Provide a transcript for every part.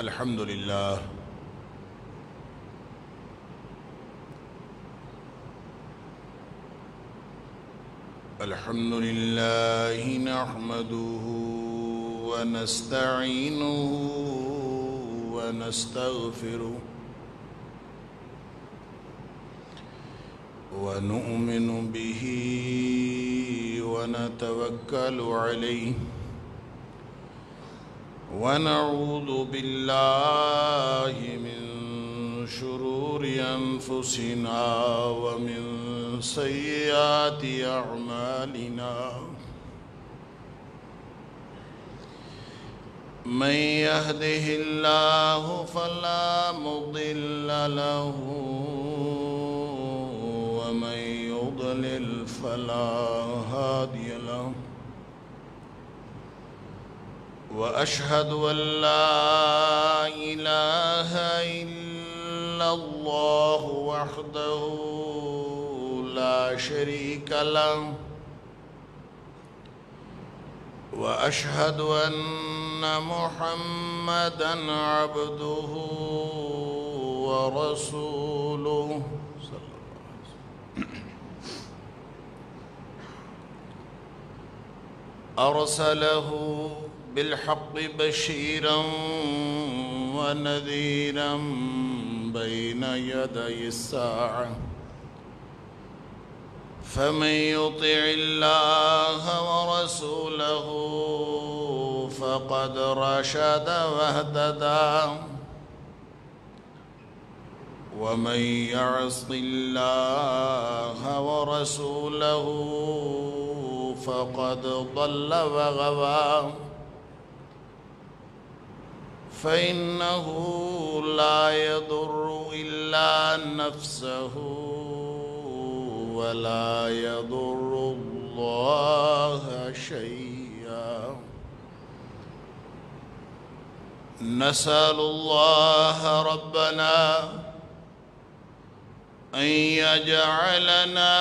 الحمد لله نحمده ونستعينه ونستغفره ونؤمن به ونتوكل عليه ونعوذ بالله من شرور أنفسنا ومن سيئات أعمالنا من يهده الله فلا مضل له ومن يضلل فلا هادي له وأشهد أن لا إله إلا الله وحده لا شريك له وأشهد أن محمدًا عبده ورسوله أرسله بالحق بشيرا ونذيرا بين يدي الساعة فمن يطع الله ورسوله فقد رشد واهتدى ومن يعص الله ورسوله فقد ضل وغوى فإنه لا يضر إلا نفسه ولا يضر الله شيئا نسأل الله ربنا أن يجعلنا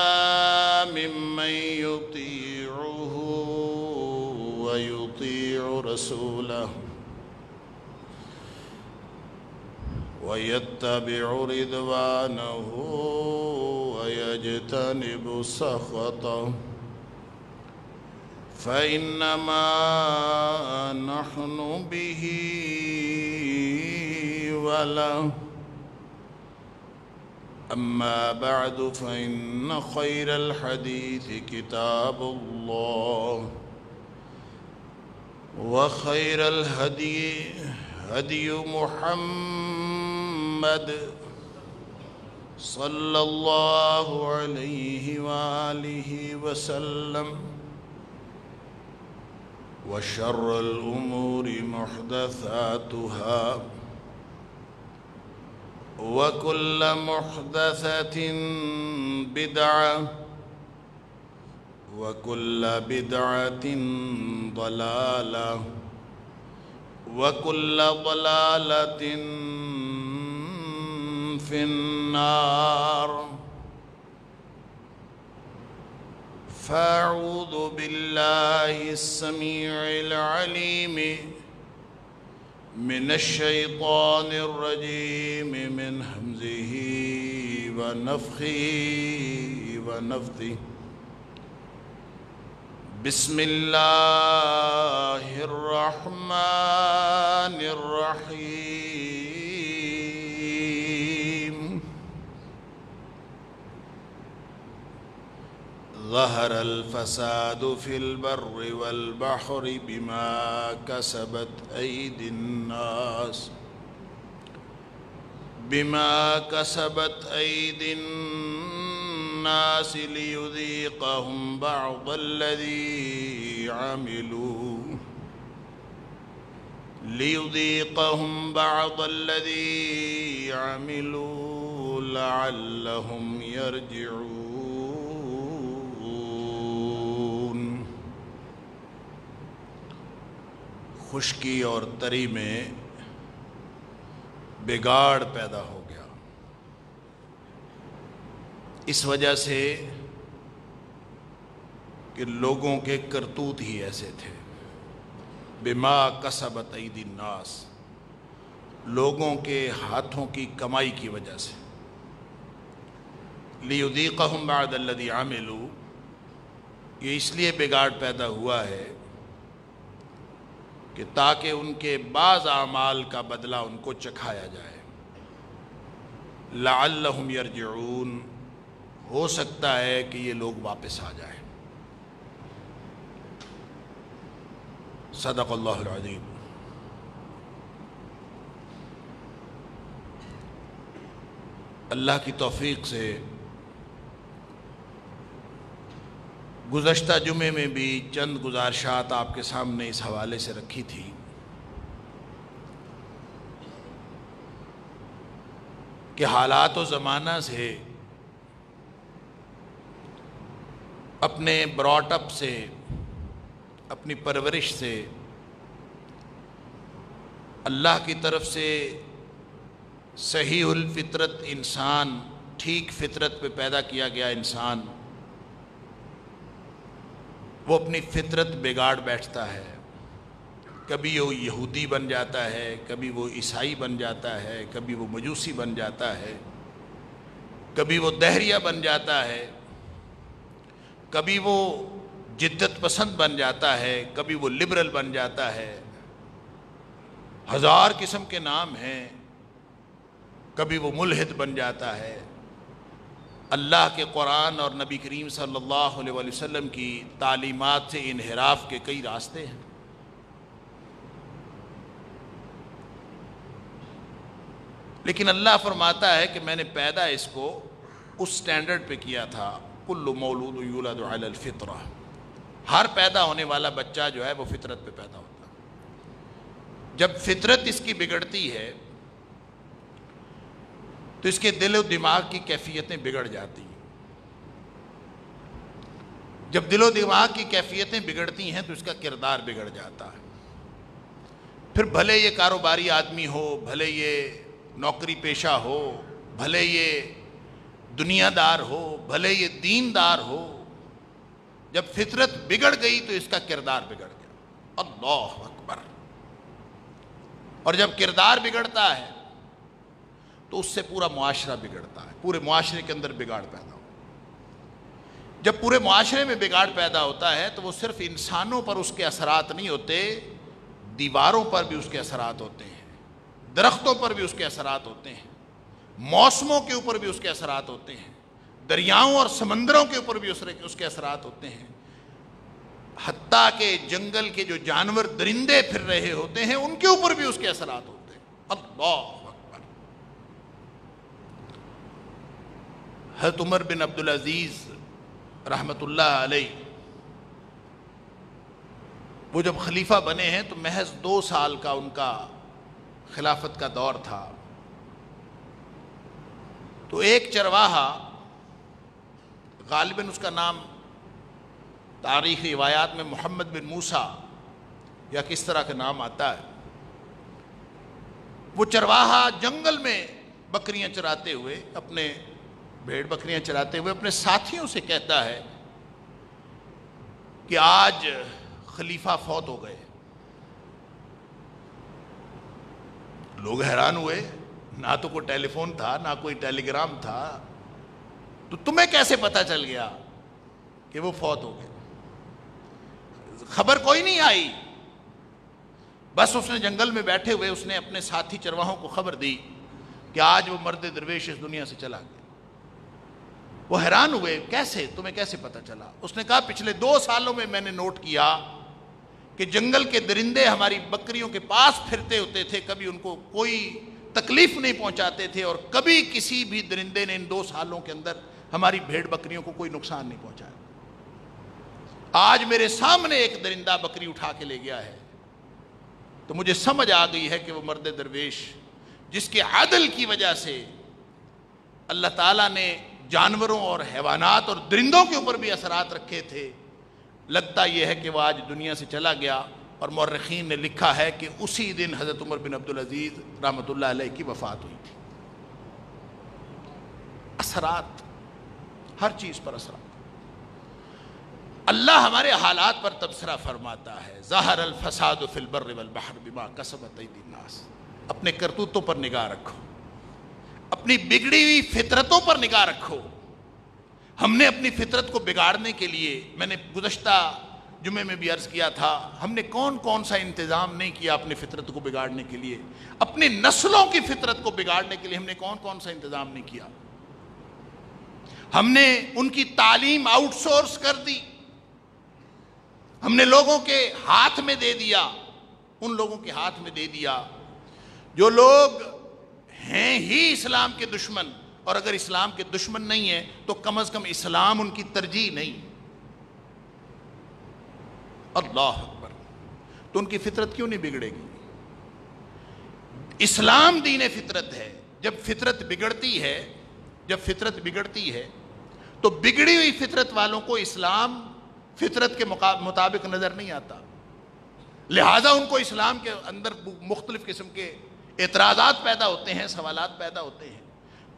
ممن يطيعه ويطيع رسوله ويتبع رضوانه ويجتنب سخطه فإنما نحن به وله أما بعد فإن خير الحديث كتاب الله وخير الهدي هدي محمد صلى الله عليه وآله وسلم وشر الأمور محدثاتها وكل محدثة بدعة وكل بدعة ضلالة وكل ضلالة في النار فأعوذ بالله السميع العليم من الشيطان الرجيم من همزه ونفخه ونفثه بسم الله الرحمن الرحيم ظهر الفساد في البر والبحر بما كسبت أيدي الناس ليذيقهم بعض الذي عملوا لعلهم يرجعون خشکی اور تری میں بگاڑ پیدا ہو گیا، اس وجہ سے کہ لوگوں کے کرتوت ہی ایسے تھے۔ بما کسبت ایدی الناس، لوگوں کے ہاتھوں کی کمائی کی وجہ سے، لِيُذِيقَهُمْ بَعْدَ الَّذِي عَمِلُوا، یہ اس لیے بگاڑ پیدا ہوا ہے کہ تاکہ ان کے بعض اعمال کا بدلہ ان کو چکھایا جائے۔ لَعَلَّهُمْ يَرْجِعُونَ، ہو سکتا ہے کہ یہ لوگ واپس آ جائیں۔ صدق اللہ العظیم۔ اللہ کی توفیق سے گزشتہ جمعے میں بھی چند گزارشات آپ کے سامنے اس حوالے سے رکھی تھی کہ حالات و زمانہ سے، اپنے براٹ اپ سے، اپنی پرورش سے، اللہ کی طرف سے صحیح الفطرت انسان، ٹھیک فطرت پہ پیدا کیا گیا انسان، وہ اپنی فطرت بگاڑ بیٹھتا ہے۔ کبھی وہ یہودی بن جاتا ہے، کبھی وہ عیسائی بن جاتا ہے، کبھی وہ مجوسی بن جاتا ہے، کبھی وہ دہریہ بن جاتا ہے، کبھی وہ جدت پسند بن جاتا ہے، کبھی وہ لبرل بن جاتا ہے، ہزار قسم کے نام ہیں، کبھی وہ ملحد بن جاتا ہے۔ اللہ کے قرآن اور نبی کریم صلی اللہ علیہ وسلم کی تعلیمات سے انحراف کے کئی راستے ہیں۔ لیکن اللہ فرماتا ہے کہ میں نے پیدا اس کو اس سٹینڈرڈ پہ کیا تھا، کل مولود یولد علی الفطرہ، ہر پیدا ہونے والا بچہ جو ہے وہ فطرت پہ پیدا ہوتا ہے۔ جب فطرت اس کی بگڑتی ہے تو اس کے دل و دماغ کی کیفیتیں بگڑ جاتی ہیں۔ جب دل و دماغ کی کیفیتیں بگڑتی ہیں تو اس کا کردار بگڑ جاتا ہے۔ پھر بھلے یہ کاروباری آدمی ہو، بھلے یہ نوکری پیشہ ہو، بھلے یہ دنیا دار ہو، بھلے یہ دیندار ہو، جب فطرت بگڑ گئی تو اس کا کردار بگڑ گیا۔ اللہ اکبر۔ اور جب کردار بگڑتا ہے تو اس سے پورا معاشرہ بگڑتا ہے، پورے معاشرے کے اندر بگاڑ پیدا ہوتا ہے۔ جب پورے معاشرے میں بگاڑ پیدا ہوتا ہے تو وہ صرف انسانوں پر اس کے اثرات نہیں ہوتے، دیواروں پر بھی اس کے اثرات ہوتے ہیں، درختوں پر بھی اس کے اثرات ہوتے ہیں، موسموں کے اوپر بھی اس کے اثرات ہوتے ہیں، دریاؤں اور سمندروں کے اوپر بھی اس کے اثرات ہوتے ہیں، حتیٰ کہ جنگل کے جو جانور درندے پھر رہے ہوتے ہیں ان کے اوپر بھی اس کے اثرات ہوتے ہیں۔ اللہ اکبر۔ حضرت عمر بن عبدالعزیز رحمۃ اللہ علیہ، وہ جب خلیفہ بنے ہیں تو محض 2 سال کا ان کا خلافت کا دور تھا، تو ایک چرواہا، غالباً اس کا نام تاریخی روایات میں محمد بن موسیٰ یا کس طرح کا نام آتا ہے، وہ چرواہا جنگل میں بکریاں چراتے ہوئے، اپنے بھیڑ بکریاں چراتے ہوئے اپنے ساتھیوں سے کہتا ہے کہ آج خلیفہ فوت ہو گئے۔ لوگ حیران ہوئے، نہ تو کوئی ٹیلی فون تھا، نہ کوئی ٹیلی گرام تھا، تو تمہیں کیسے پتا چل گیا کہ وہ فوت ہو گئے؟ خبر کوئی نہیں آئی، بس اس نے جنگل میں بیٹھے ہوئے اس نے اپنے ساتھی چرواہوں کو خبر دی کہ آج وہ مرد درویش اس دنیا سے چلا گیا۔ وہ حیران ہوئے، کیسے؟ تمہیں کیسے پتا چلا؟ اس نے کہا پچھلے 2 سالوں میں میں نے نوٹ کیا کہ جنگل کے درندے ہماری بکریوں کے پاس پھرتے ہوتے تھے، کبھی ان کو کوئی تکلیف نہیں پہنچاتے تھے، اور کبھی کسی بھی درندے نے ان 2 سالوں کے اندر ہماری بھیڑ بکریوں کو کوئی نقصان نہیں پہنچایا۔ آج میرے سامنے ایک درندہ بکری اٹھا کے لے گیا ہے تو مجھے سمجھ آ گئی ہے کہ وہ مرد درویش جس کے عدل کی وجہ سے اللہ تعالیٰ نے جانوروں اور حیوانات اور درندوں کے اوپر بھی اثرات رکھے تھے، لگتا یہ ہے کہ وہ آج دنیا سے چلا گیا۔ اور مورخین نے لکھا ہے کہ اسی دن حضرت عمر بن عبدالعزیز رحمۃ اللہ علیہ کی وفات ہوئی تھی۔ اثرات، ہر چیز پر اثرات۔ اللہ ہمارے حالات پر تبصرہ فرماتا ہے، ظہر الفساد فی البر والبحر بما کسبت ایدی الناس۔ اپنے کرتوتوں پر نگاہ رکھو، اپنی بگڑی ہوئی فطرتوں پر نگاہ رکھو۔ ہم نے اپنی فطرت کو بگاڑنے کے لیے، میں نے گزشتہ جمعے میں بھی عرض کیا تھا، ہم نے کون کون سا انتظام نہیں کیا اپنی فطرت کو بگاڑنے کے لیے، اپنی نسلوں کی فطرت کو بگاڑنے کے لیے ہم نے کون کون سا انتظام نہیں کیا۔ ہم نے ان کی تعلیم آؤٹ سورس کر دی، ہم نے لوگوں کے ہاتھ میں دے دیا، ان لوگوں کے ہاتھ میں دے دیا جو لوگ ہیں ہی اسلام کے دشمن، اور اگر اسلام کے دشمن نہیں ہیں تو کم از کم اسلام ان کی ترجیح نہیں۔ اللہ اکبر! تو ان کی فطرت کیوں نہیں بگڑے گی؟ اسلام دین فطرت ہے۔ جب فطرت بگڑتی ہے تو بگڑی ہوئی فطرت والوں کو اسلام فطرت کے مطابق نظر نہیں آتا، لہذا ان کو اسلام کے اندر مختلف قسم کے اعتراضات پیدا ہوتے ہیں، سوالات پیدا ہوتے ہیں۔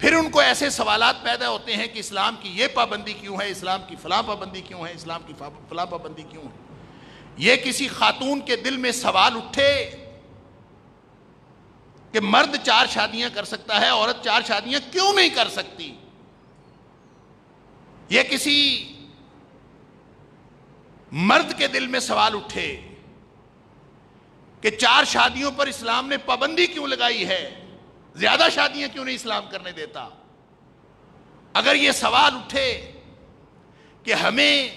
پھر ان کو ایسے سوالات پیدا ہوتے ہیں کہ اسلام کی یہ پابندی کیوں ہے، اسلام کی فلاں پابندی کیوں ہے، اسلام کی فلاں پابندی کیوں ہے۔ یہ کسی خاتون کے دل میں سوال اٹھے کہ مرد 4 شادیاں کر سکتا ہے، عورت 4 شادیاں کیوں نہیں کر سکتی؟ یہ کسی مرد کے دل میں سوال اٹھے کہ 4 شادیوں پر اسلام نے پابندی کیوں لگائی ہے، زیادہ شادیاں کیوں نہیں اسلام کرنے دیتا؟ اگر یہ سوال اٹھے کہ ہمیں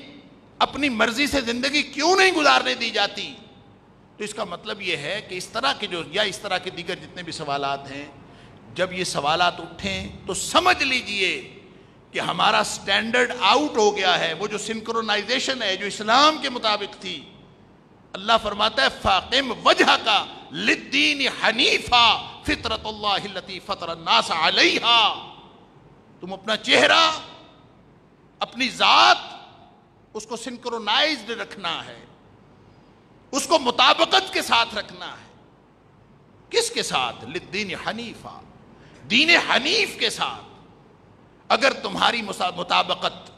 اپنی مرضی سے زندگی کیوں نہیں گزارنے دی جاتی، تو اس کا مطلب یہ ہے کہ اس طرح کے دیگر جتنے بھی سوالات ہیں، جب یہ سوالات اٹھیں تو سمجھ لیجئے کہ ہمارا سٹینڈرڈ آؤٹ ہو گیا ہے۔ وہ جو سنکرونائزیشن ہے جو اسلام کے مطابق تھی، اللہ فرماتا ہے فَاقِمْ وَجْهَكَ لِلدِّينِ حَنِيفًا فِطْرَةَ اللَّهِ الَّتِي فَطَرَ النَّاسَ عَلَيْهَا، تم اپنا چہرہ، اپنی ذات، اس کو سنکرونائزڈ رکھنا ہے، اس کو مطابقت کے ساتھ رکھنا ہے۔ کس کے ساتھ؟ لِلدِّينِ حَنِيفًا، دین حنیف کے ساتھ۔ اگر تمہاری مطابقت،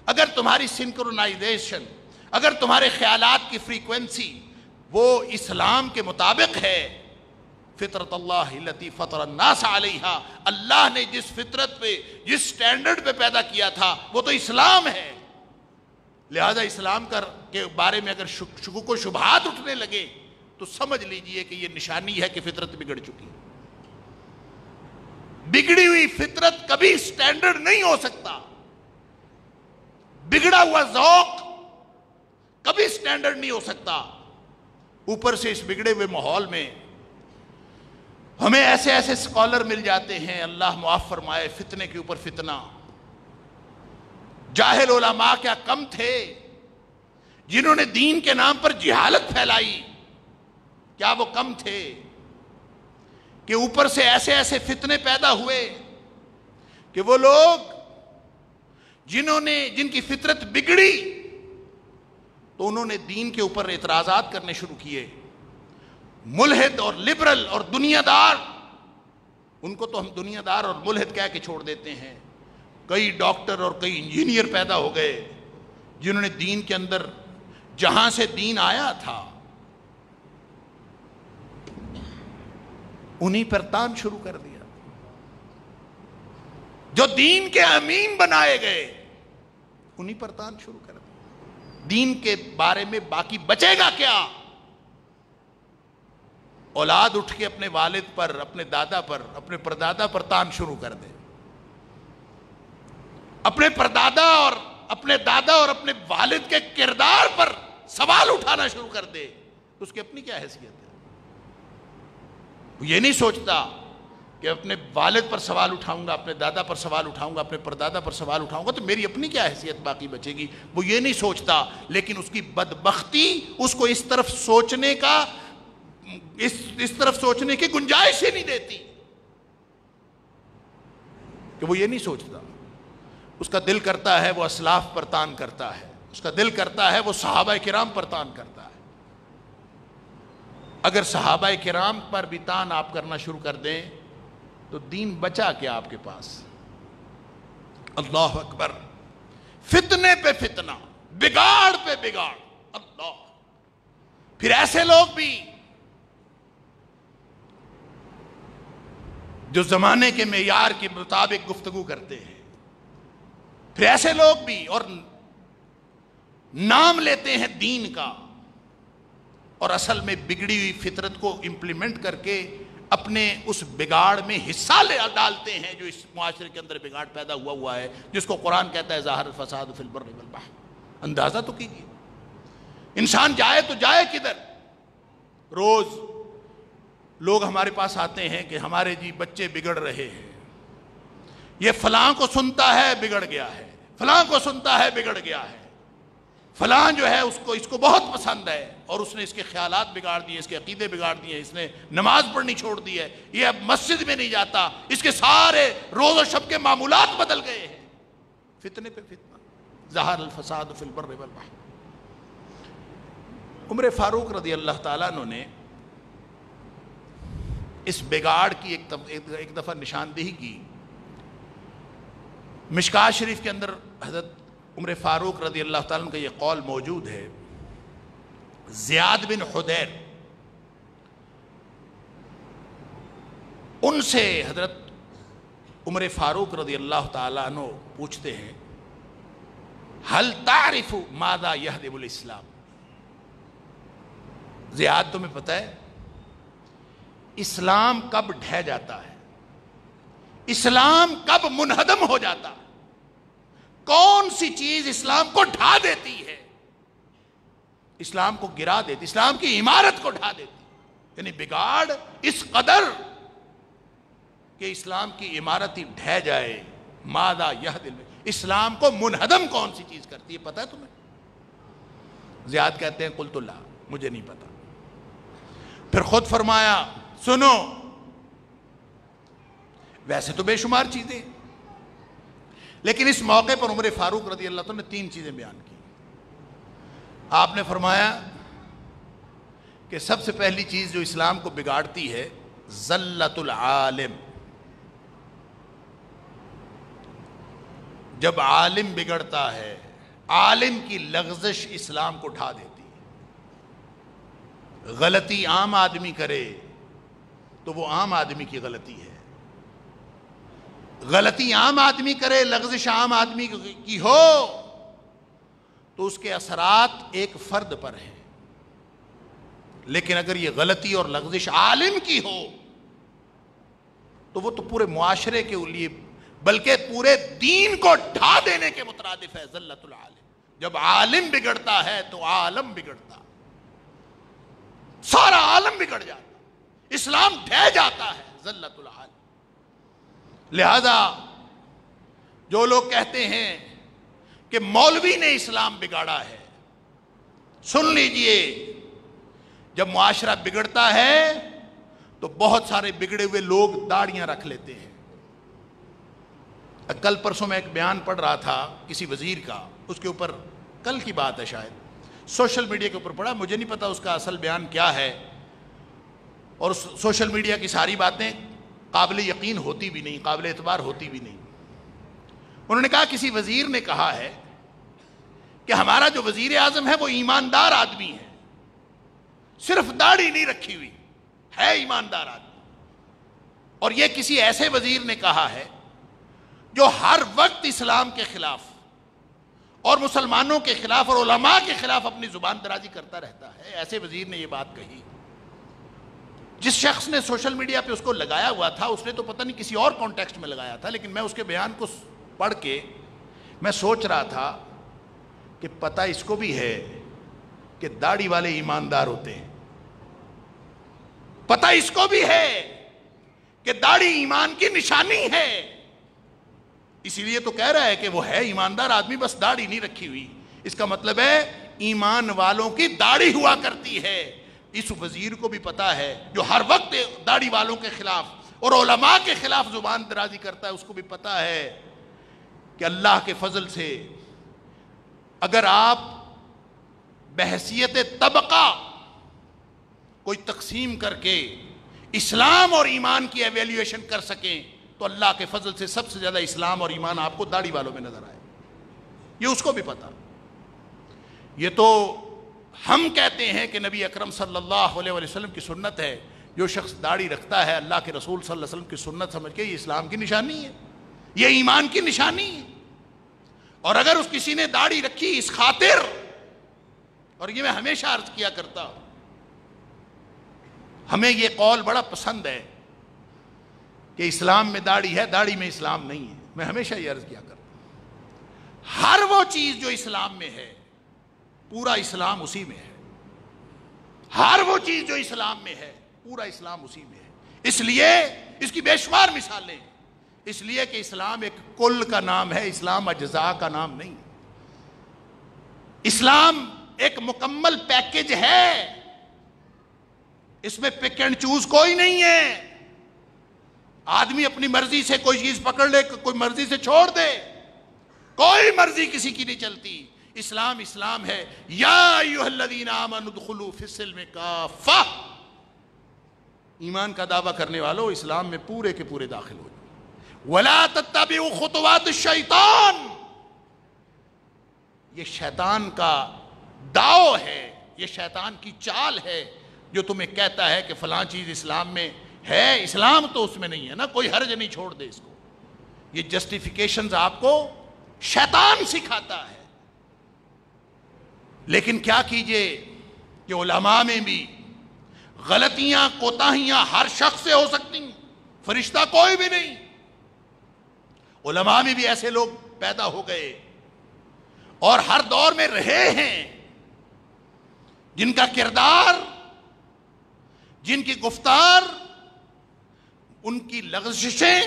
اگر تمہاری سنکرونائزیشن، اگر تمہارے خیالات کی فریکوینسی وہ اسلام کے مطابق ہے، فطرت اللہ التی فطر الناس علیہا، اللہ نے جس فطرت پہ، جس سٹینڈرڈ پہ پیدا کیا تھا وہ تو اسلام ہے، لہذا اسلام کے بارے میں اگر شکوک و شبہات اٹھنے لگے تو سمجھ لیجئے کہ یہ نشانی ہے کہ فطرت بگڑ چکی۔ بگڑی ہوئی فطرت کبھی سٹینڈرڈ نہیں ہو سکتا، بگڑا ہوا ذوق کبھی سٹینڈرڈ نہیں ہو سکتا۔ اوپر سے اس بگڑے ہوئے ماحول میں ہمیں ایسے ایسے اسکالر مل جاتے ہیں، اللہ معاف فرمائے، فتنے کے اوپر فتنہ۔ جاہل علماء کیا کم تھے جنہوں نے دین کے نام پر جہالت پھیلائی؟ کیا وہ کم تھے کہ اوپر سے ایسے ایسے فتنے پیدا ہوئے کہ وہ لوگ جن کی فطرت بگڑی تو انہوں نے دین کے اوپر اعتراضات کرنے شروع کیے۔ ملحد اور لبرل اور دنیا دار، ان کو تو ہم دنیا دار اور ملحد کہہ کے چھوڑ دیتے ہیں۔ کئی ڈاکٹر اور کئی انجینئر پیدا ہو گئے جنہوں نے دین کے اندر، جہاں سے دین آیا تھا، انہی پر تان شروع کر دیا۔ جو دین کے امین بنائے گئے انہی پر تان شروع کر دیا۔ دین کے بارے میں باقی بچے گا کیا؟ اولاد اٹھ کے اپنے والد پر، اپنے دادا پر، اپنے پردادا پر تان شروع کر دے، اپنے پردادا اور اپنے دادا اور اپنے والد کے کردار پر سوال اٹھانا شروع کر دے، تو اس کی اپنی کیا حیثیت ہے؟ وہ یہ نہیں سوچتا کہ اپنے والد پر سوال اٹھاؤں گا، اپنے دادا پر سوال اٹھاؤں گا، اپنے پردادا پر سوال اٹھاؤں گا تو میری اپنی کیا حیثیت باقی بچے گی؟ وہ یہ نہیں سوچتا، لیکن اس کی بدبختی اس کو اس طرف سوچنے کا، اس طرف سوچنے کی گنجائش ہی نہیں دیتی کہ وہ یہ نہیں سوچتا۔ اس کا دل کرتا ہے وہ اسلاف پر تان کرتا ہے، اس کا دل کرتا ہے وہ صحابہ کرام پر تان کرتا ہے۔ اگر صحابہ کرام پر بھی تان آپ کرنا شروع کر دیں تو دین بچا کیا آپ کے پاس؟ اللہ اکبر! فتنے پہ فتنہ، بگاڑ پہ بگاڑ، اللہ! پھر ایسے لوگ بھی جو زمانے کے معیار کے مطابق گفتگو کرتے ہیں. پھر ایسے لوگ بھی اور نام لیتے ہیں دین کا اور اصل میں بگڑی ہوئی فطرت کو امپلیمنٹ کر کے اپنے اس بگاڑ میں حصہ ڈالتے ہیں جو اس معاشرے کے اندر بگاڑ پیدا ہوا ہے، جس کو قرآن کہتا ہے ظاہر الفساد فی البر والبحر. اندازہ تو کیجیے انسان جائے تو جائے کدھر. روز لوگ ہمارے پاس آتے ہیں کہ ہمارے جی بچے بگڑ رہے ہیں، یہ فلاں کو سنتا ہے بگڑ گیا ہے، فلاں کو سنتا ہے بگڑ گیا ہے، فلاں جو ہے اس کو بہت پسند ہے اور اس نے اس کے خیالات بگاڑ دیے، اس کے عقیدے بگاڑ دیے، اس نے نماز پڑھنی چھوڑ دی ہے، یہ اب مسجد میں نہیں جاتا، اس کے سارے روز و شب کے معمولات بدل گئے ہیں. فتنے پہ فتنہ، ظہر الفساد فی البر والبحر. عمر فاروق رضی اللہ تعالیٰ عنہ نے اس بگاڑ کی ایک دفعہ نشاندہی کی. مشکات شریف کے اندر حضرت عمر فاروق رضی اللہ تعالیٰ عنہ کا یہ قول موجود ہے. زیاد بن حدیر ان سے حضرت عمر فاروق رضی اللہ تعالیٰ عنہ پوچھتے ہیں هل تعرف ماذا يهدم الاسلام. زیاد تمہیں پتہ ہے اسلام کب ڈھہ جاتا ہے، اسلام کب منہدم ہو جاتا ہے، کون سی چیز اسلام کو ڈھا دیتی ہے، اسلام کو گرا دیتی، اسلام کی عمارت کو ڈھا دیتی. یعنی بگاڑ اس قدر کہ اسلام کی عمارت ہی ڈھہ جائے. ماذا یہدم، اسلام کو منہدم کون سی چیز کرتی ہے پتہ ہے تمہیں؟ زیاد کہتے ہیں قلت لا، مجھے نہیں پتا. پھر خود فرمایا سنو، ویسے تو بے شمار چیزیں، لیکن اس موقع پر عمر فاروق رضی اللہ عنہ نے 3 چیزیں بیان کی. آپ نے فرمایا کہ سب سے پہلی چیز جو اسلام کو بگاڑتی ہے ذلت العالم. جب عالم بگڑتا ہے، عالم کی لغزش اسلام کو ڈھا دیتی ہے. غلطی عام آدمی کرے تو وہ عام آدمی کی غلطی ہے، غلطی عام آدمی کرے، لغزش عام آدمی کی ہو تو اس کے اثرات ایک فرد پر ہیں. لیکن اگر یہ غلطی اور لغزش عالم کی ہو تو وہ تو پورے معاشرے کے لیے بلکہ پورے دین کو ڈھا دینے کے مترادف ہے. ذلت العالم، جب عالم بگڑتا ہے تو عالم بگڑتا، سارا عالم بگڑ جاتا، اسلام ڈھہ جاتا ہے. ذلت العالم. لہذا جو لوگ کہتے ہیں کہ مولوی نے اسلام بگاڑا ہے، سن لیجئے، جب معاشرہ بگڑتا ہے تو بہت سارے بگڑے ہوئے لوگ داڑیاں رکھ لیتے ہیں. کل پرسوں میں ایک بیان پڑھ رہا تھا کسی وزیر کا، اس کے اوپر کل کی بات ہے شاید، سوشل میڈیا کے اوپر پڑھا، مجھے نہیں پتا اس کا اصل بیان کیا ہے، اور سوشل میڈیا کی ساری باتیں قابل یقین ہوتی بھی نہیں، قابل اعتبار ہوتی بھی نہیں. انہوں نے کہا کسی وزیر نے کہا ہے کہ ہمارا جو وزیر اعظم ہے وہ ایماندار آدمی ہے، صرف داڑھی نہیں رکھی ہوئی ہے، ایماندار آدمی. اور یہ کسی ایسے وزیر نے کہا ہے جو ہر وقت اسلام کے خلاف اور مسلمانوں کے خلاف اور علماء کے خلاف اپنی زبان درازی کرتا رہتا ہے. ایسے وزیر نے یہ بات کہی. جس شخص نے سوشل میڈیا پہ اس کو لگایا ہوا تھا اس نے تو پتہ نہیں کسی اور کانٹیکسٹ میں لگایا تھا، لیکن میں اس کے بیان کو پڑھ کے میں سوچ رہا تھا کہ پتہ اس کو بھی ہے کہ داڑھی والے ایماندار ہوتے ہیں، پتہ اس کو بھی ہے کہ داڑھی ایمان کی نشانی ہے، اسی لیے تو کہہ رہا ہے کہ وہ ہے ایماندار آدمی، بس داڑھی نہیں رکھی ہوئی. اس کا مطلب ہے ایمان والوں کی داڑھی ہوا کرتی ہے. اس وزیر کو بھی پتا ہے جو ہر وقت داڑھی والوں کے خلاف اور علماء کے خلاف زبان درازی کرتا ہے، اس کو بھی پتا ہے کہ اللہ کے فضل سے اگر آپ بحیثیت طبقہ کوئی تقسیم کر کے اسلام اور ایمان کی ایویلیویشن کر سکیں تو اللہ کے فضل سے سب سے زیادہ اسلام اور ایمان آپ کو داڑھی والوں میں نظر آئے. یہ اس کو بھی پتا. یہ تو ہم کہتے ہیں کہ نبی اکرم صلی اللہ علیہ وسلم کی سنت ہے جو شخص داڑھی رکھتا ہے اللہ کے رسول صلی اللہ علیہ وسلم کی سنت سمجھ کے، یہ اسلام کی نشانی ہے، یہ ایمان کی نشانی ہے۔ اور اگر اس کسی نے داڑھی رکھی اس خاطر، اور یہ میں ہمیشہ عرض کیا کرتا ہوں، ہمیں یہ قول بڑا پسند ہے کہ اسلام میں داڑھی ہے، داڑھی میں اسلام نہیں ہے۔ میں ہمیشہ یہ عرض کیا کرتا ہوں، ہر وہ چیز جو اسلام میں ہے پورا اسلام اسی میں ہے، ہر وہ چیز جو اسلام میں ہے پورا اسلام اسی میں ہے۔ اس لیے اس کی بے شمار مثالیں، اس لیے کہ اسلام ایک کل کا نام ہے، اسلام اجزاء کا نام نہیں۔ اسلام ایک مکمل پیکج ہے، اس میں پک اینڈ چوز کوئی نہیں ہے۔ آدمی اپنی مرضی سے کوئی چیز پکڑ لے، کوئی مرضی سے چھوڑ دے، کوئی مرضی کسی کی نہیں چلتی۔ اسلام اسلام ہے۔ یا ایھا الذین آمنوا ادخلوا فی السلم کافہ، ایمان کا دعویٰ کرنے والوں اسلام میں پورے کے پورے داخل ہو جائیں۔ ولا تتبعوا خطوات الشیطان، یہ شیطان کا داؤ ہے، یہ شیطان کی چال ہے جو تمہیں کہتا ہے کہ فلاں چیز اسلام میں ہے، اسلام تو اس میں نہیں ہے نا، کوئی حرج نہیں، چھوڑ دے اس کو۔ یہ جسٹیفیکیشنز آپ کو شیطان سکھاتا ہے۔ لیکن کیا کیجئے کہ علماء میں بھی غلطیاں کوتاہیاں ہر شخص سے ہو سکتی ہیں، فرشتہ کوئی بھی نہیں۔ علماء میں بھی ایسے لوگ پیدا ہو گئے اور ہر دور میں رہے ہیں جن کا کردار، جن کی گفتار، ان کی لغزشیں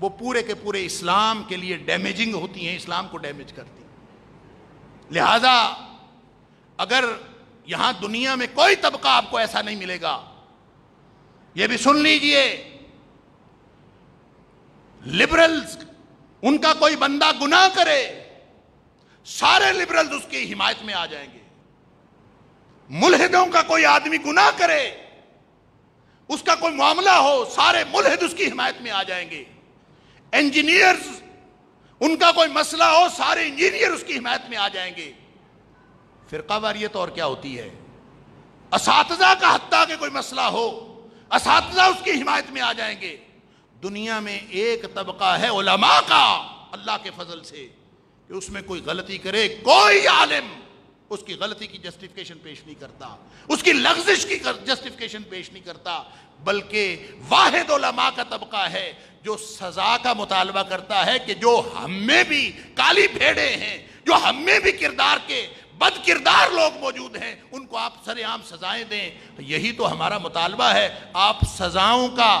وہ پورے کے پورے اسلام کے لیے ڈیمیجنگ ہوتی ہیں، اسلام کو ڈیمیج کرتی ہیں۔ لہذا اگر یہاں دنیا میں کوئی طبقہ آپ کو ایسا نہیں ملے گا، یہ بھی سن لیجئے، لبرلز، ان کا کوئی بندہ گناہ کرے سارے لبرلز اس کی حمایت میں آ جائیں گے۔ ملحدوں کا کوئی آدمی گناہ کرے، اس کا کوئی معاملہ ہو، سارے ملحد اس کی حمایت میں آ جائیں گے۔ انجینئرز، ان کا کوئی مسئلہ ہو، سارے انجینئر اس کی حمایت میں آ جائیں گے۔ فرقہ واریت اور کیا ہوتی ہے؟ اساتذہ کا حتیٰ کہ کوئی مسئلہ ہو، اساتذہ اس کی حمایت میں آ جائیں گے۔ دنیا میں ایک طبقہ ہے علماء کا، اللہ کے فضل سے، کہ اس میں کوئی غلطی کرے کوئی عالم اس کی غلطی کی جسٹیفیکیشن پیش نہیں کرتا، اس کی لغزش کی جسٹیفیکیشن پیش نہیں کرتا، بلکہ واحد علماء کا طبقہ ہے جو سزا کا مطالبہ کرتا ہے کہ جو ہم میں بھی کالی بھیڑیں ہیں، جو ہم میں بھی کردار کے بد کردار لوگ موجود ہیں، ان کو آپ سر عام سزائیں دیں۔ یہی تو ہمارا مطالبہ ہے، آپ سزاؤں کا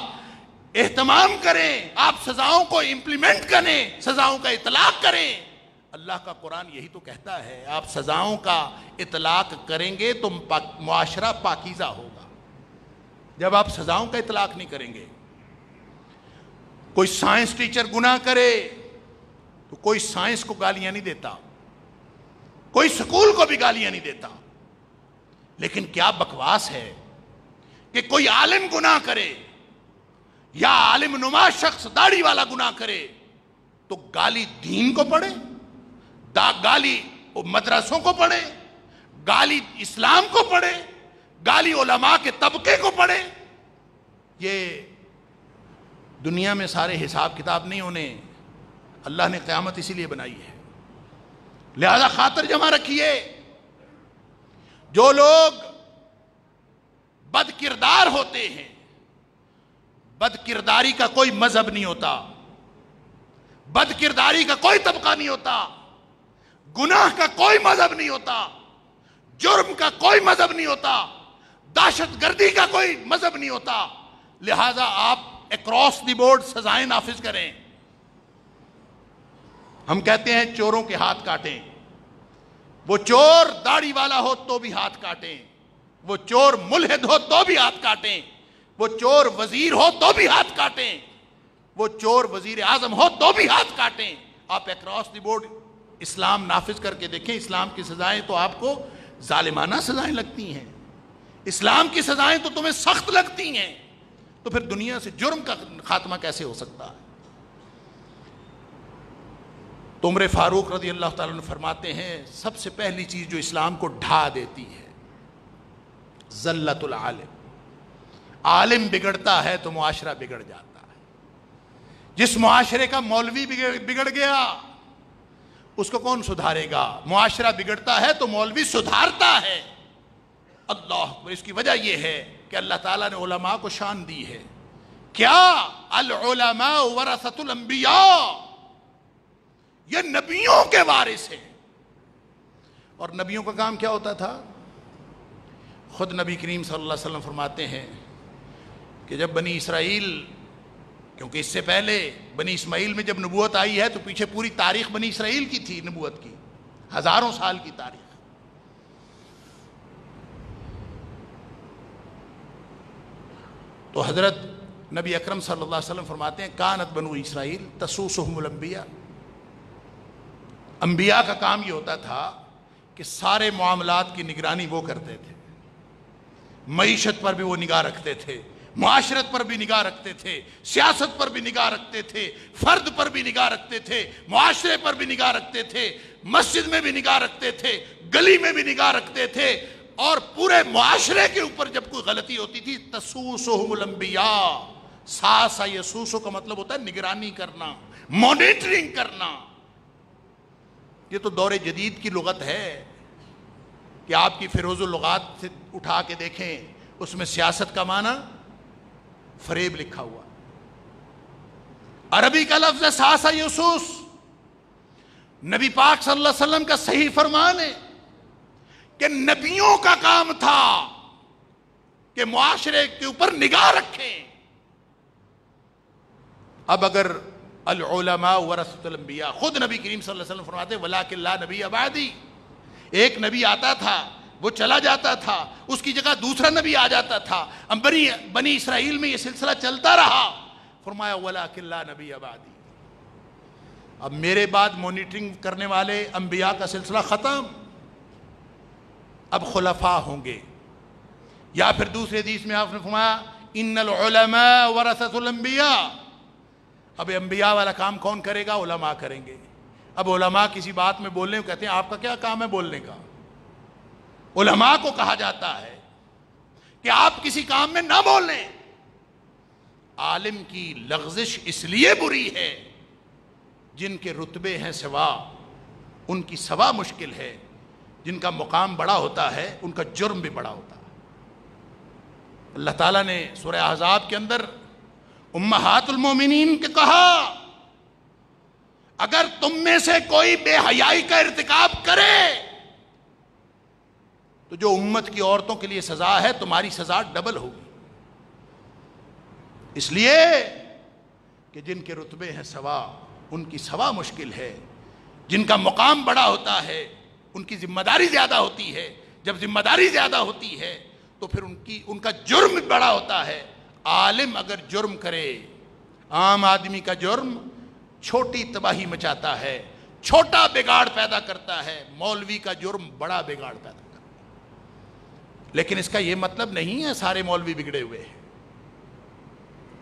اہتمام کریں، آپ سزاؤں کو امپلیمنٹ کریں، سزاؤں کا اطلاق کریں۔ اللہ کا قرآن یہی تو کہتا ہے، آپ سزاؤں کا اطلاق کریں گے تو معاشرہ پاکیزہ ہوگا۔ جب آپ سزاؤں کا اطلاق نہیں کریں گے، کوئی سائنس ٹیچر گناہ کرے تو کوئی سائنس کو گالیاں نہیں دیتا، کوئی سکول کو بھی گالیاں نہیں دیتا۔ لیکن کیا بکواس ہے کہ کوئی عالم گناہ کرے یا عالم نما شخص داڑھی والا گناہ کرے تو گالی دین کو پڑے، گالی مدرسوں کو پڑے، گالی اسلام کو پڑے، گالی علماء کے طبقے کو پڑے۔ یہ دنیا میں سارے حساب کتاب نہیں ہونے، اللہ نے قیامت اسی لیے بنائی ہے۔ لہذا خاطر جمع رکھیے، جو لوگ بد کردار ہوتے ہیں، بد کرداری کا کوئی مذہب نہیں ہوتا، بد کرداری کا کوئی طبقہ نہیں ہوتا، گناہ کا کوئی مذہب نہیں ہوتا، جرم کا کوئی مذہب نہیں ہوتا، دہشت گردی کا کوئی مذہب نہیں ہوتا۔ لہذا آپ اکراس دی بورڈ سزائیں نافذ کریں۔ ہم کہتے ہیں چوروں کے ہاتھ کاٹیں، وہ چور داڑھی والا ہو تو بھی ہاتھ کاٹیں، وہ چور ملحد ہو تو بھی ہاتھ کاٹیں، وہ چور وزیر ہو تو بھی ہاتھ کاٹیں، وہ چور وزیر اعظم ہو تو بھی ہاتھ کاٹیں۔ آپ اکراس دی بورڈ اسلام نافذ کر کے دیکھیں، اسلام کی سزائیں تو آپ کو ظالمانہ سزائیں لگتی ہیں، اسلام کی سزائیں تو تمہیں سخت لگتی ہیں، تو پھر دنیا سے جرم کا خاتمہ کیسے ہو سکتا ہے؟ تو عمر فاروق رضی اللہ تعالیٰ عنہ فرماتے ہیں، سب سے پہلی چیز جو اسلام کو ڈھا دیتی ہے ذلت العالم، عالم بگڑتا ہے تو معاشرہ بگڑ جاتا ہے. جس معاشرے کا مولوی بگڑ گیا اس کو کون سدھارے گا؟ معاشرہ بگڑتا ہے تو مولوی سدھارتا ہے. اللہ اکبر. اس کی وجہ یہ ہے کہ اللہ تعالیٰ نے علماء کو شان دی ہے. کیا؟ العلماء ورثۃ الانبیاء، یہ نبیوں کے وارث ہیں. اور نبیوں کا کام کیا ہوتا تھا؟ خود نبی کریم صلی اللہ علیہ وسلم فرماتے ہیں کہ جب بنی اسرائیل، کیونکہ اس سے پہلے بنی اسماعیل میں جب نبوت آئی ہے تو پیچھے پوری تاریخ بنی اسرائیل کی تھی، نبوت کی ہزاروں سال کی تاریخ. تو حضرت نبی اکرم صلی اللہ علیہ وسلم فرماتے ہیں کانت بنو اسرائیل تسوسہم الانبیاء. انبیاء کا کام یہ ہوتا تھا کہ سارے معاملات کی نگرانی وہ کرتے تھے. معیشت پر بھی وہ نگاہ رکھتے تھے، معاشرت پر بھی نگاہ رکھتے تھے، سیاست پر بھی نگاہ رکھتے تھے، فرد پر بھی نگاہ رکھتے تھے، معاشرے پر بھی نگاہ رکھتے تھے، مسجد میں بھی نگاہ رکھتے تھے، گلی میں بھی نگاہ رکھتے تھے. اور پورے معاشرے کے اوپر جب کوئی غلطی ہوتی تھی تسوسہم الانبیاء. ساسا یسوسو کا مطلب ہوتا ہے نگرانی کرنا، مانیٹرنگ کرنا. یہ تو دور جدید کی لغت ہے کہ آپ کی فیروز اللغات سے اٹھا کے دیکھیں، اس میں سیاست کا معنی فریب لکھا ہوا. عربی کا لفظ ہے ساسا یسوس. نبی پاک صلی اللہ علیہ وسلم کا صحیح فرمان ہے کہ نبیوں کا کام تھا کہ معاشرے کے اوپر نگاہ رکھیں. اب اگر العلماء ورثۃ الانبیاء، خود نبی کریم صلی اللہ علیہ وسلم فرماتے ہیں وَلَٰكِن لَا نَبِيَّ بَعْدِي. ایک نبی آتا تھا، وہ چلا جاتا تھا، اس کی جگہ دوسرا نبی آ جاتا تھا. بنی اسرائیل میں یہ سلسلہ چلتا رہا. فرمایا وَلَٰكِن لَا نَبِيَّ بَعْدِي. اب میرے بعد مانیٹرنگ کرنے والے انبیاء کا سلسلہ ختم، اب خلفاء ہوں گے. یا پھر دوسرے حدیث میں آپ نے فرمایا ان العلماء ورثۃ الانبیاء. اب انبیاء والا کام کون کرے گا؟ علماء کریں گے. اب علماء کسی بات میں بولنے کو کہتے ہیں آپ کا کیا کام ہے بولنے کا؟ علماء کو کہا جاتا ہے کہ آپ کسی کام میں نہ بولیں. عالم کی لغزش اس لیے بری ہے جن کے رتبے ہیں سوا، ان کی سوا مشکل ہے. جن کا مقام بڑا ہوتا ہے ان کا جرم بھی بڑا ہوتا ہے. اللہ تعالیٰ نے سورہ احزاب کے اندر امہات المومنین کے کہا اگر تم میں سے کوئی بے حیائی کا ارتکاب کرے تو جو امت کی عورتوں کے لیے سزا ہے تمہاری سزا ڈبل ہوگی. اس لیے کہ جن کے رتبے ہیں سوا ان کی سوا مشکل ہے. جن کا مقام بڑا ہوتا ہے ان کی ذمہ داری زیادہ ہوتی ہے. جب ذمہ داری زیادہ ہوتی ہے تو پھر ان کا جرم بڑا ہوتا ہے. عالم اگر جرم کرے، عام آدمی کا جرم چھوٹی تباہی مچاتا ہے، چھوٹا بگاڑ پیدا کرتا ہے. مولوی کا جرم بڑا بگاڑ پیدا کرتا ہے. لیکن اس کا یہ مطلب نہیں ہے سارے مولوی بگڑے ہوئے ہیں.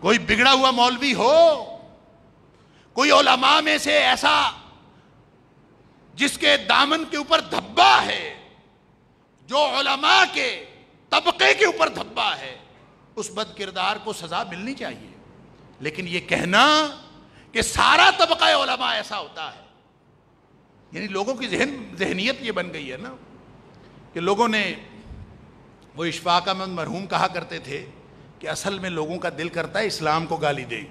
کوئی بگڑا ہوا مولوی ہو، کوئی علماء میں سے ایسا جس کے دامن کے اوپر دھبا ہے، جو علماء کے طبقے کے اوپر دھبا ہے، اس بد کردار کو سزا ملنی چاہیے. لیکن یہ کہنا کہ سارا طبقہ علماء ایسا ہوتا ہے، یعنی لوگوں کی ذہنیت یہ بن گئی ہے نا کہ لوگوں نے، وہ اشفاق احمد مرحوم کہا کرتے تھے کہ اصل میں لوگوں کا دل کرتا ہے اسلام کو گالی دیں.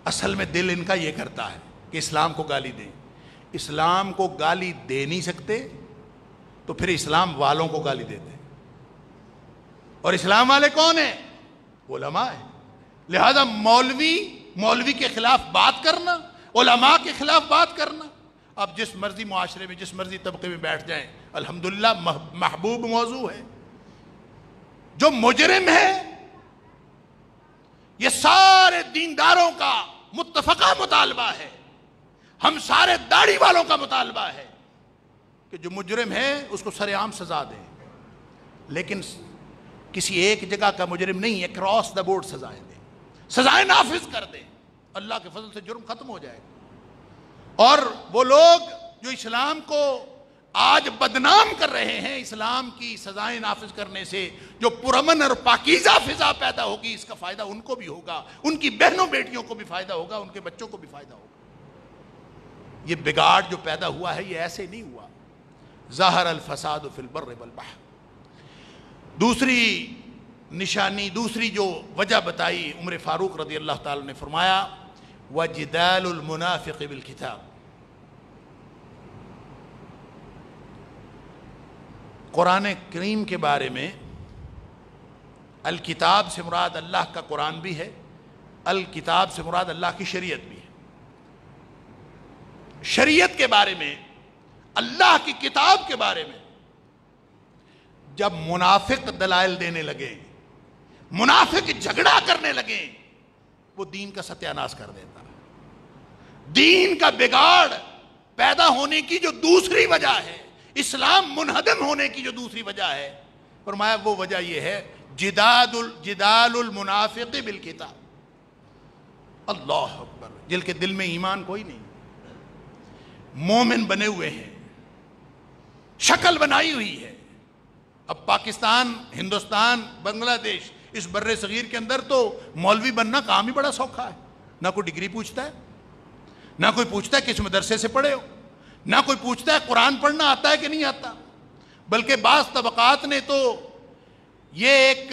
اصل میں دل ان کا یہ کرتا ہے کہ اسلام کو گالی دیں. اسلام کو گالی دے نہیں سکتے تو پھر اسلام والوں کو گالی دیتے ہیں. اور اسلام والے کون ہیں؟ علماء ہیں. لہذا مولوی کے خلاف بات کرنا، علماء کے خلاف بات کرنا، آپ جس مرضی معاشرے میں جس مرضی طبقے میں بیٹھ جائیں الحمدللہ محبوب موضوع ہے. جو مجرم ہے، یہ سارے دینداروں کا متفقہ مطالبہ ہے، ہم سارے داڑھی والوں کا مطالبہ ہے کہ جو مجرم ہے اس کو سر عام سزا دیں. لیکن کسی ایک جگہ کا مجرم نہیں، اکراس دا بورڈ سزائیں دیں، سزائیں نافذ کر دیں. اللہ کے فضل سے جرم ختم ہو جائے گا. اور وہ لوگ جو اسلام کو آج بدنام کر رہے ہیں اسلام کی سزائیں نافذ کرنے سے. جو پرامن اور پاکیزہ فضا پیدا ہوگی اس کا فائدہ ان کو بھی ہوگا, ان کی بہنوں بیٹیوں کو بھی فائدہ ہوگا, ان کے بچوں کو بھی فائدہ ہوگا. یہ بگاڑ جو پیدا ہوا ہے یہ ایسے نہیں ہوا. ظاہر الفساد فی البر والبحر. دوسری نشانی, دوسری جو وجہ بتائی عمر فاروق رضی اللہ تعالی نے فرمایا وَجِدَالُ الْمُنَافِقِ بِالْكِتَابِ. قرآن کریم کے بارے میں الکتاب سے مراد اللہ کا قرآن بھی ہے, الکتاب سے مراد اللہ کی شریعت بھی ہے. شریعت کے بارے میں, اللہ کی کتاب کے بارے میں جب منافق دلائل دینے لگے, منافق جھگڑا کرنے لگے, وہ دین کا ستیاناش کر دیتا. دین کا بگاڑ پیدا ہونے کی جو دوسری وجہ ہے, اسلام منہدم ہونے کی جو دوسری وجہ ہے, فرمایا وہ وجہ یہ ہے جدال المنافق بالکتاب. اللہ اکبر. جن کے دل میں ایمان کوئی نہیں, مومن بنے ہوئے ہیں, شکل بنائی ہوئی ہے. اب پاکستان, ہندوستان, بنگلہ دیش, اس بر صغیر کے اندر تو مولوی بننا کام ہی بڑا سوکھا ہے. نہ کوئی ڈگری پوچھتا ہے, نہ کوئی پوچھتا ہے کس مدرسے سے پڑھے ہو, نہ کوئی پوچھتا ہے قرآن پڑھنا آتا ہے کہ نہیں آتا. بلکہ بعض طبقات نے تو یہ ایک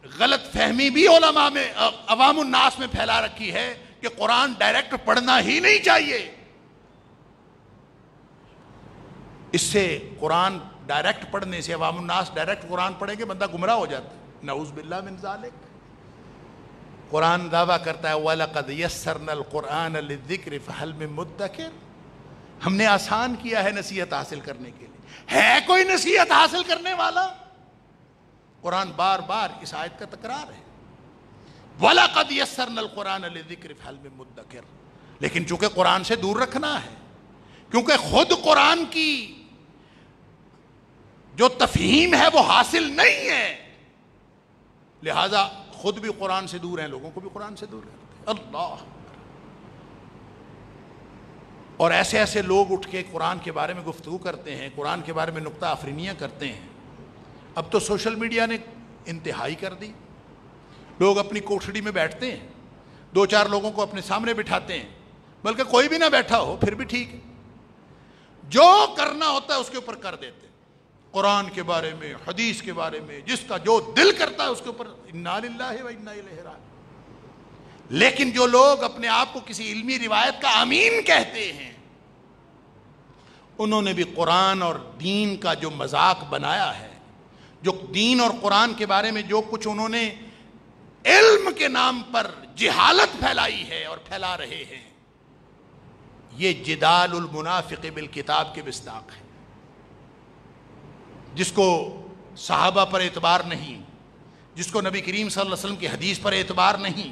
غلط فہمی بھی علماء میں, عوام الناس میں پھیلا رکھی ہے کہ قرآن ڈائریکٹ پڑھنا ہی نہیں چاہیے. اس سے قرآن ڈائریکٹ پڑھنے سے, عوام الناس ڈائریکٹ قرآن پڑھیں گے, بندہ گمراہ ہو جاتا ہے. نعوذ باللہ من ذالک. قرآن دعویٰ کرتا ہے وَلَقَدْ يَسَّرْنَا الْقُرْآنَ لِلذِّكْرِ فَهَلْ مِن مُدَّكِرٍ. ہم نے آسان کیا ہے نصیحت حاصل کرنے کے لیے. ہے کوئی نصیحت حاصل کرنے والا؟ قرآن بار بار اس آیت کا تکرار ہے, وَلَقَدْ يَسَّرْنَا الْقُرْآنَ لِلذِّكْرِ فَهَلْ مِن مُدَّكِرٍ. لیکن چونکہ قرآن سے دور رکھنا ہے, کیونکہ خود قرآن کی جو تفہیم ہے وہ حاصل نہیں ہے, لہذا خود بھی قرآن سے دور ہیں, لوگوں کو بھی قرآن سے دور کرتے ہیں. اللہ. اور ایسے ایسے لوگ اٹھ کے قرآن کے بارے میں گفتگو کرتے ہیں, قرآن کے بارے میں نکتہ آفرینیاں کرتے ہیں. اب تو سوشل میڈیا نے انتہائی کر دی. لوگ اپنی کوٹھڑی میں بیٹھتے ہیں, دو چار لوگوں کو اپنے سامنے بٹھاتے ہیں, بلکہ کوئی بھی نہ بیٹھا ہو پھر بھی ٹھیک ہے, جو کرنا ہوتا ہے اس کے اوپر کر دیتے ہیں. قرآن کے بارے میں, حدیث کے بارے میں, جس کا جو دل کرتا ہے اس کے اوپر انا للہ و انا الیہ راجعون. لیکن جو لوگ اپنے آپ کو کسی علمی روایت کا امین کہتے ہیں, انہوں نے بھی قرآن اور دین کا جو مذاق بنایا ہے, جو دین اور قرآن کے بارے میں جو کچھ انہوں نے علم کے نام پر جہالت پھیلائی ہے اور پھیلا رہے ہیں, یہ جدال المنافق بالکتاب کے مصداق ہے. جس کو صحابہ پر اعتبار نہیں, جس کو نبی کریم صلی اللہ علیہ وسلم کی حدیث پر اعتبار نہیں,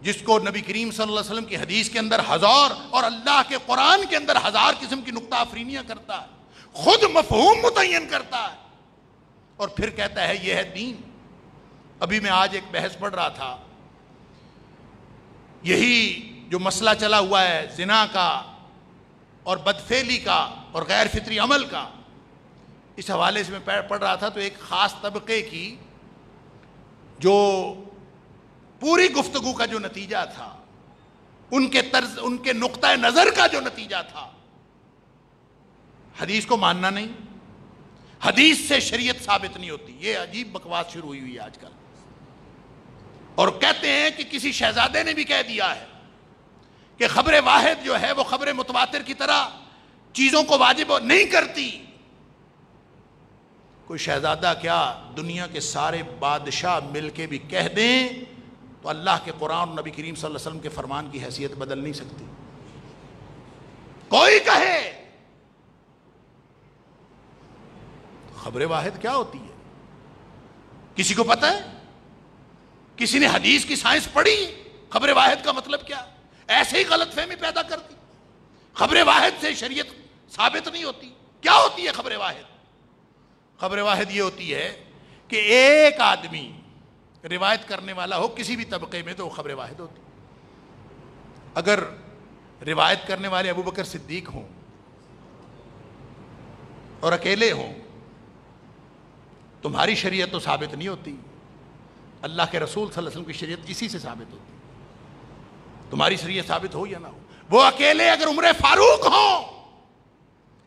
جس کو نبی کریم صلی اللہ علیہ وسلم کی حدیث کے اندر ہزار اور اللہ کے قرآن کے اندر ہزار قسم کی نکتہ آفرینیاں کرتا ہے, خود مفہوم متعین کرتا ہے, اور پھر کہتا ہے یہ ہے دین. ابھی میں آج ایک بحث پڑھ رہا تھا, یہی جو مسئلہ چلا ہوا ہے زنا کا اور بدفعلی کا اور غیر فطری عمل کا, اس حوالے سے میں پڑھ رہا تھا تو ایک خاص طبقے کی جو پوری گفتگو کا جو نتیجہ تھا, ان کے نقطہ نظر کا جو نتیجہ تھا, حدیث کو ماننا نہیں, حدیث سے شریعت ثابت نہیں ہوتی. یہ عجیب بکواس شروع ہوئی ہے آج کل. اور کہتے ہیں کہ کسی شہزادے نے بھی کہہ دیا ہے کہ خبر واحد جو ہے وہ خبر متواتر کی طرح چیزوں کو واجب نہیں کرتی. کوئی شہزادہ کیا, دنیا کے سارے بادشاہ مل کے بھی کہہ دیں تو اللہ کے قرآن اور نبی کریم صلی اللہ علیہ وسلم کے فرمان کی حیثیت بدل نہیں سکتی. کوئی کہے خبر واحد کیا ہوتی ہے, کسی کو پتہ ہے؟ کسی نے حدیث کی سائنس پڑھی؟ خبر واحد کا مطلب کیا؟ ایسے ہی غلط فہمی پیدا کرتی. خبر واحد سے شریعت ثابت نہیں ہوتی. کیا ہوتی ہے خبر واحد؟ خبر واحد یہ ہوتی ہے کہ ایک آدمی روایت کرنے والا ہو کسی بھی طبقے میں تو وہ خبر واحد ہوتی. اگر روایت کرنے والے ابو بکر صدیق ہوں اور اکیلے ہوں، تمہاری شریعت تو ثابت نہیں ہوتی، اللہ کے رسول صلی اللہ علیہ وسلم کی شریعت اسی سے ثابت ہوتی، تمہاری شریعت ثابت ہو یا نہ ہو۔ وہ اکیلے اگر عمر فاروق ہوں،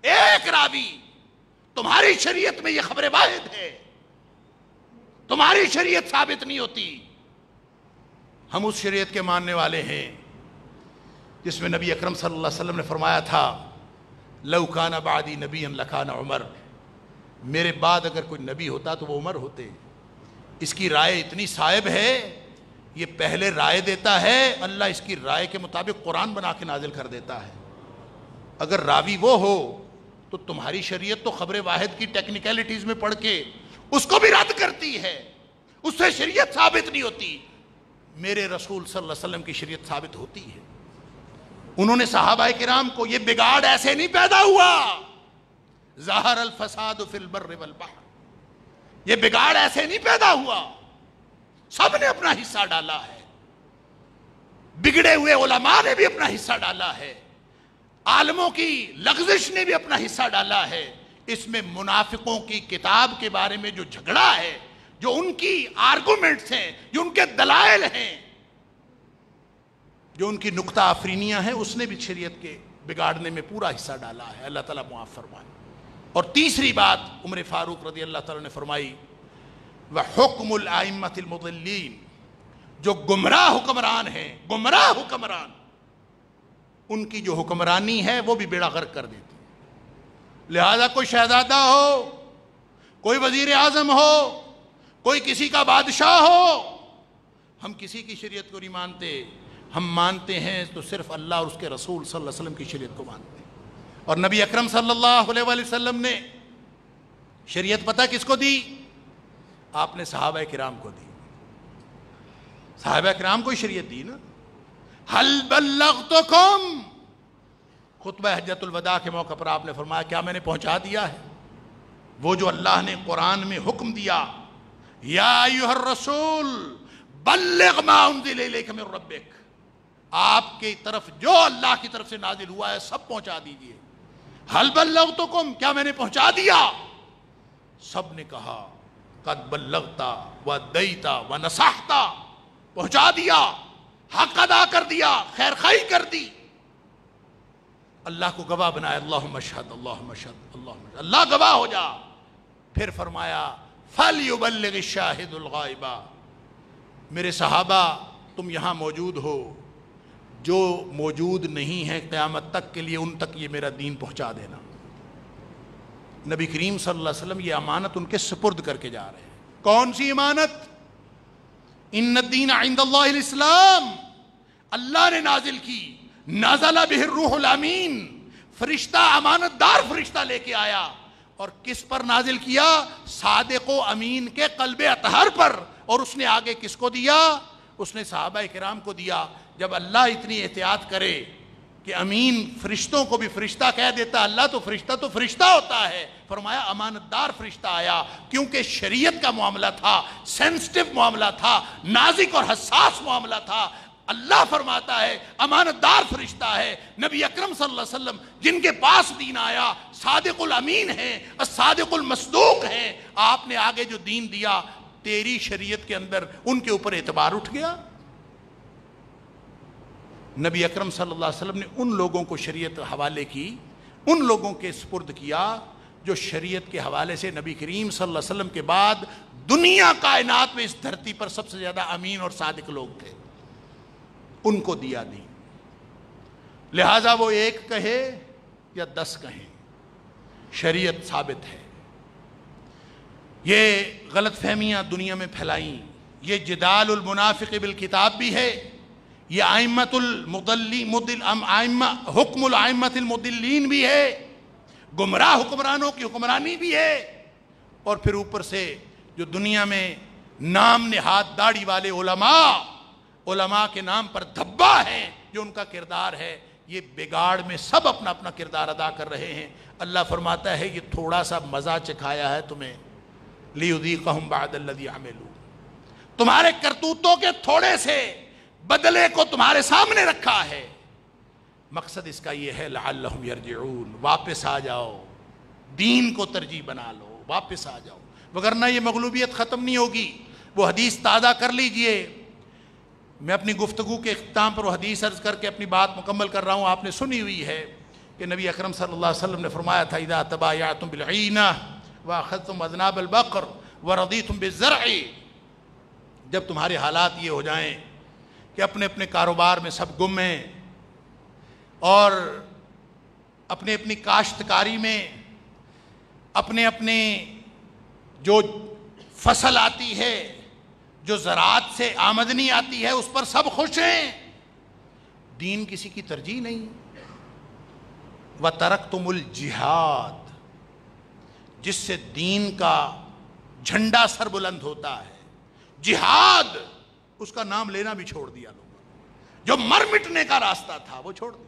ایک راوی، تمہاری شریعت میں یہ خبر واحد ہے، تمہاری شریعت ثابت نہیں ہوتی۔ ہم اس شریعت کے ماننے والے ہیں جس میں نبی اکرم صلی اللہ علیہ وسلم نے فرمایا تھا لو کان بعدی نبی لکان عمر، میرے بعد اگر کوئی نبی ہوتا تو وہ عمر ہوتے۔ اس کی رائے اتنی صائب ہے، یہ پہلے رائے دیتا ہے، اللہ اس کی رائے کے مطابق قرآن بنا کے نازل کر دیتا ہے۔ اگر راوی وہ ہو تو تمہاری شریعت تو خبر واحد کی ٹیکنیکلٹیز میں پڑھ کے اس کو بھی رد کرتی ہے، اس سے شریعت ثابت نہیں ہوتی۔ میرے رسول صلی اللہ علیہ وسلم کی شریعت ثابت ہوتی ہے۔ انہوں نے صحابہ کرام کو، یہ بگاڑ ایسے نہیں پیدا ہوا، ظہر الفساد فی البر والبحر، یہ بگاڑ ایسے نہیں پیدا ہوا، سب نے اپنا حصہ ڈالا ہے، بگڑے ہوئے علماء نے بھی اپنا حصہ ڈالا ہے، عالموں کی لغزش نے بھی اپنا حصہ ڈالا ہے۔ اس میں منافقوں کی کتاب کے بارے میں جو جھگڑا ہے، جو ان کی آرگومنٹس ہیں، جو ان کے دلائل ہیں، جو ان کی نکتہ آفرینیاں ہیں، اس نے بھی شریعت کے بگاڑنے میں پورا حصہ ڈالا ہے۔ اللہ تعالیٰ معاف فرمائے۔ اور تیسری بات عمر فاروق رضی اللہ تعالیٰ نے فرمائی، وَحُكْمُ الْأَئِمَّةِ الْمُضِلِّينَ، جو گمراہ حکمران ہیں، گمراہ حکمران، ان کی جو حکمرانی ہے وہ بھی بیڑا غرق کر دیتی۔ لہذا کوئی شہزادہ ہو، کوئی وزیر اعظم ہو، کوئی کسی کا بادشاہ ہو، ہم کسی کی شریعت کو نہیں مانتے، ہم مانتے ہیں تو صرف اللہ اور اس کے رسول صلی اللہ علیہ وسلم کی شریعت کو مانتے ہیں۔ اور نبی اکرم صلی اللہ علیہ وآلہ وسلم نے شریعت پتہ کس کو دی؟ آپ نے صحابہ کرام کو دی، صحابہ کرام کو شریعت دی نا۔ حل بلغتکم، خطبہ حجۃ الوداع کے موقع پر آپ نے فرمایا کیا میں نے پہنچا دیا ہے وہ جو اللہ نے قرآن میں حکم دیا، یا ایھا الرسول بلغ ما انزل الیک من ربک، آپ کی طرف جو اللہ کی طرف سے نازل ہوا ہے سب پہنچا دیجئے۔ حل بلغتکم، کیا میں نے پہنچا دیا؟ سب نے کہا قد بلغت وادیت ونصحت، پہنچا دیا، حق ادا کر دیا، خیر خواہی کر دی، اللہ کو گواہ بنایا۔ اللہم اشہد، اللہم اشہد، اللہم اشہد، اللہ گواہ ہو جا۔ پھر فرمایا فَلْيُبَلِّغِ الشَّاهِدُ الْغَائِبَ، میرے صحابہ تم یہاں موجود ہو، جو موجود نہیں ہے قیامت تک کے لیے ان تک یہ میرا دین پہنچا دینا۔ نبی کریم صلی اللہ علیہ وسلم یہ امانت ان کے سپرد کر کے جا رہے ہیں۔ کون سی امانت؟ ان الدین عند اللہ الاسلام، اللہ نے نازل کی، نازل بہ الروح الامین، فرشتہ، امانت دار فرشتہ لے کے آیا، اور کس پر نازل کیا؟ صادق و امین کے قلب اطہر پر۔ اور اس نے آگے کس کو دیا؟ اس نے صحابہ کرام کو دیا۔ جب اللہ اتنی احتیاط کرے کہ امین فرشتوں کو بھی فرشتہ کہہ دیتا، اللہ تو فرشتہ ہوتا ہے، فرمایا امانت دار فرشتہ آیا، کیونکہ شریعت کا معاملہ تھا، سینسٹیو معاملہ تھا، نازک اور حساس معاملہ تھا۔ اللہ فرماتا ہے امانت دار فرشتہ ہے۔ نبی اکرم صلی اللہ علیہ وسلم جن کے پاس دین آیا صادق الامین ہیں، الصادق المصدوق ہیں، آپ نے آگے جو دین دیا تیری شریعت کے اندر ان کے اوپر اعتبار اٹھ گیا۔ نبی اکرم صلی اللہ علیہ وسلم نے ان لوگوں کو شریعت حوالے کی، ان لوگوں کے سپرد کیا جو شریعت کے حوالے سے نبی کریم صلی اللہ علیہ وسلم کے بعد دنیا کائنات میں اس دھرتی پر سب سے زیادہ امین اور صادق لوگ تھے، ان کو دیا دین۔ لہٰذا وہ ایک کہے یا 10 کہیں، شریعت ثابت ہے۔ یہ غلط فہمیاں دنیا میں پھیلائیں، یہ جدال المنافق بالکتاب بھی ہے، یہ حکم الائمۃ المضلین بھی ہے، گمراہ حکمرانوں کی حکمرانی بھی ہے، اور پھر اوپر سے جو دنیا میں نام نہاد داڑھی والے علماء کے نام پر دھبا ہیں، جو ان کا کردار ہے، یہ بگاڑ میں سب اپنا اپنا کردار ادا کر رہے ہیں۔ اللہ فرماتا ہے یہ تھوڑا سا مزہ چکھایا ہے تمہیں، لِيُذِيقَهُمْ بَعْدَ الَّذِي عَمِلُوا، تمہارے کرتوتوں کے تھوڑے سے بدلے کو تمہارے سامنے رکھا ہے۔ مقصد اس کا یہ ہے لعلہم یرجعون، واپس آ جاؤ، دین کو ترجیح بنا لو، واپس آ جاؤ، وگرنہ یہ مغلوبیت ختم نہیں ہوگی۔ وہ حدیث تازہ کر لیجئے۔ میں اپنی گفتگو کے اختتام پر وہ حدیث عرض کر کے اپنی بات مکمل کر رہا ہوں، آپ نے سنی ہوئی ہے کہ نبی اکرم صلی اللہ علیہ وسلم نے فرمایا تھا اذا تبایعتم بالعینہ واخذتم اذناب البقر ورضیتم بالزرع، جب تمہارے حالات یہ ہو جائیں کہ اپنے اپنے کاروبار میں سب گم ہیں اور اپنے اپنی کاشتکاری میں اپنے اپنے جو فصل آتی ہے، جو زراعت سے آمدنی آتی ہے، اس پر سب خوش ہیں، دین کسی کی ترجیح نہیں۔ وَتَرَكْتُمُ الْجِهَادِ، جس سے دین کا جھنڈا سر بلند ہوتا ہے، جہاد، اس کا نام لینا بھی چھوڑ دیا لوگوں نے۔ جو مر مٹنے کا راستہ تھا وہ چھوڑ دیا،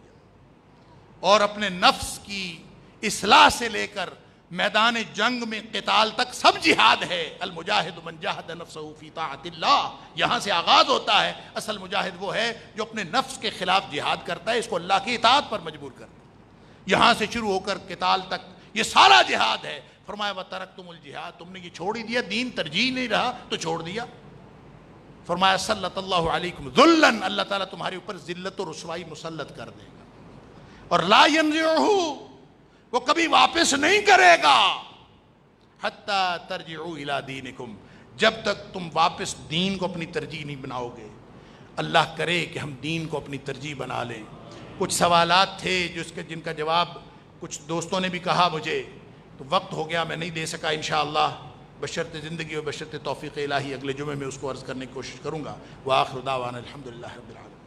اور اپنے نفس کی اصلاح سے لے کر میدان جنگ میں قتال تک سب جہاد ہے۔ المجاہد من جاہد نفسہ فی طاعت اللہ، یہاں سے آغاز ہوتا ہے۔ اصل مجاہد وہ ہے جو اپنے نفس کے خلاف جہاد کرتا ہے، اس کو اللہ کی اطاعت پر مجبور کرتا ہے۔ یہاں سے شروع ہو کر قتال تک یہ سارا جہاد ہے۔ فرمایا وَتَرَكْتُمُ الْجِهَادِ، تم نے یہ چھوڑ ہی دیا، دین ترجیح نہیں رہا تو چھوڑ دیا۔ فرمایا صلّت اللہ علیکم ذُلًّا، اللہ تعالیٰ تمہارے اوپر ذلت و رسوائی مسلط کر دے گا، اور لا ينزعہ، وہ کبھی واپس نہیں کرے گا، حتیٰ ترجعوا الی دینکم، جب تک تم واپس دین کو اپنی ترجیح نہیں بناؤ گے۔ اللہ کرے کہ ہم دین کو اپنی ترجیح بنا لیں۔ کچھ سوالات تھے جن کا جواب کچھ دوستوں نے بھی کہا مجھے، تو وقت ہو گیا میں نہیں دے سکا، انشاءاللہ بشرط زندگی و بشرط توفیق الہی اگلے جمعے میں اس کو عرض کرنے کی کوشش کروں گا۔ وآخر دعوانا الحمدللہ رب العالمین۔